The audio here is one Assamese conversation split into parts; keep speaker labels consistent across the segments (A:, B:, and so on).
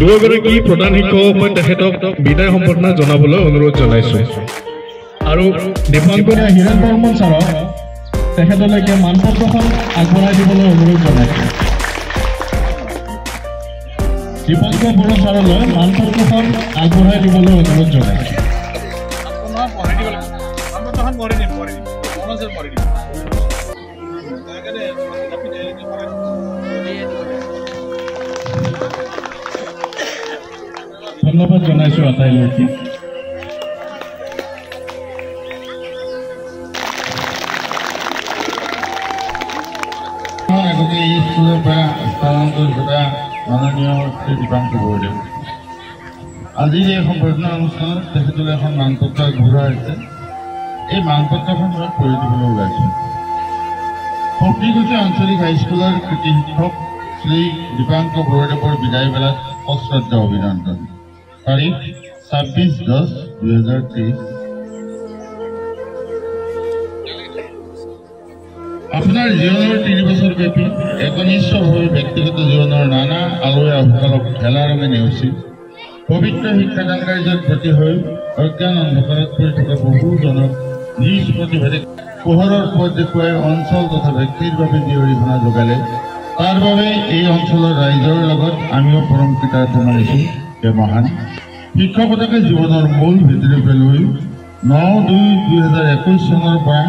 A: দুগৰাকী প্ৰধান শিক্ষক মই তেখেতক বিদায় সম্বৰ্ধনা জনাবলৈ অনুৰোধ জনাইছো আৰু দীপাংকৰ হিৰেণ বৰ্মন ছাৰক তেখেতলৈকে মানপত্ৰখন আগবঢ়াই দিবলৈ অনুৰোধ জনাইছো দীপাংকৰ বড়ো ছাৰলৈ মানপত্ৰখন আগবঢ়াই দিবলৈ অনুৰোধ জনাইছো ধন্যবাদ জনাইছো আটাইলৈকে
B: আগতে এই স্কুলৰ পৰা স্থানান্তৰ ঘটা মাননীয় শ্ৰী দীপাংকৰ বৰদেৱ আজিৰ এই সম্বৰ্ধনা অনুষ্ঠানত তেখেতলৈ এখন মানপত্ৰ আগবঢ়োৱা হৈছে এই মানপত্ৰখন মই পঢ়ি দিবলৈ ওলাইছো শক্তিকুছি আঞ্চলিক হাইস্কুলৰ কৃতি শিক্ষক শ্ৰী দীপাংকৰ বৰদেৱৰ বিদায় বেলাত সশ্ৰদ্ধা অভিনন্দন তাৰিখ 26/10/2023 আপোনাৰ জীৱনৰ 3 বছৰ ব্যাপী একনিষ্ঠভাৱে ব্যক্তিগত জীৱনৰ নানা আলয়াসকলক খেলা ৰঙে নেওচি পবিত্ৰ শিক্ষাদান কাৰ্যত ব্ৰতী হৈ অজ্ঞান অন্ধকাৰত পৰি থকা বহুজনক নিজ প্ৰতিভেদে পোহৰৰ পথ দেখুৱাই অঞ্চল তথা ব্যক্তিৰ বাবে যি অৰিহণা যোগালে তাৰ বাবে এই অঞ্চলৰ ৰাইজৰ লগত আমিও পৰম কৃতাৰ্থ মানিছোঁ যে মহান শিক্ষকতাকে জীৱনৰ মূল ভেটিৰূপে লৈ 9/2/2021 চনৰ পৰা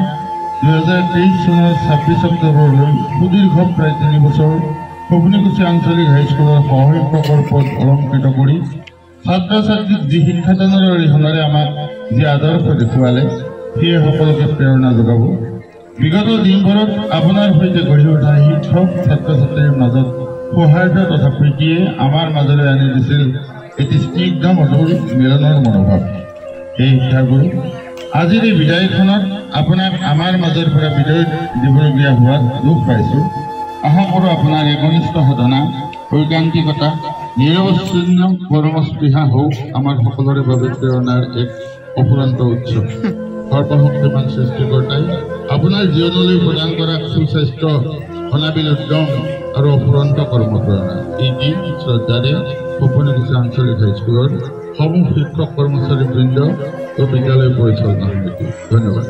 B: 2023 চনৰ 26 অক্টোবৰলৈ সুদীৰ্ঘ প্ৰায় 3 বছৰ শক্তিকুছি আঞ্চলিক হাইস্কুলৰ সহশিক্ষকৰ পদ অলংকৃত কৰি ছাত্ৰ ছাত্ৰীক যি শিক্ষাদানৰ অৰিহণাৰে আমাক যি আদৰ্শ দেখুৱালে সেয়ে সকলোকে প্ৰেৰণা যোগাব বিগত দিনবোৰত আপোনাৰ সৈতে গঢ়ি উঠা শিক্ষক ছাত্ৰ ছাত্ৰীৰ মাজত সৌহাৰ্দ্য তথা প্ৰীতিয়ে আমাৰ মাজলৈ আনি দিছিল এটি স্নিগ্ধ মধুৰ মিলনৰ মনোভাৱ এই শিক্ষাগুৰু আজিৰ এই বিদায়খনত আপোনাক আমাৰ মাজৰ পৰা বিদায় দিবলগীয়া হোৱাত দুখ পাইছোঁ আশা কৰোঁ আপোনাৰ একনিষ্ঠ সাধনা ঐকান্তিকতা নিৰৱচ্ছিন্ন কৰ্মস্পৃহা হওক আমাৰ সকলোৰে বাবে প্ৰেৰণাৰ এক অফুৰন্ত উৎস সৰ্বশক্তিমান সৃষ্টিকৰ্তাই আপোনাৰ জীৱনলৈ প্ৰদান কৰা সুস্বাস্থ্য অনাবিল উদ্যম আৰু অফুৰন্ত কৰ্মপ্ৰেৰণা এই দিন শ্ৰদ্ধাৰে শক্তিকুছি আঞ্চলিক হাইস্কুলৰ সমূহ শিক্ষক কৰ্মচাৰীবৃন্দ ও বিদ্যালয় পৰিচালনা সমিতি ধন্যবাদ।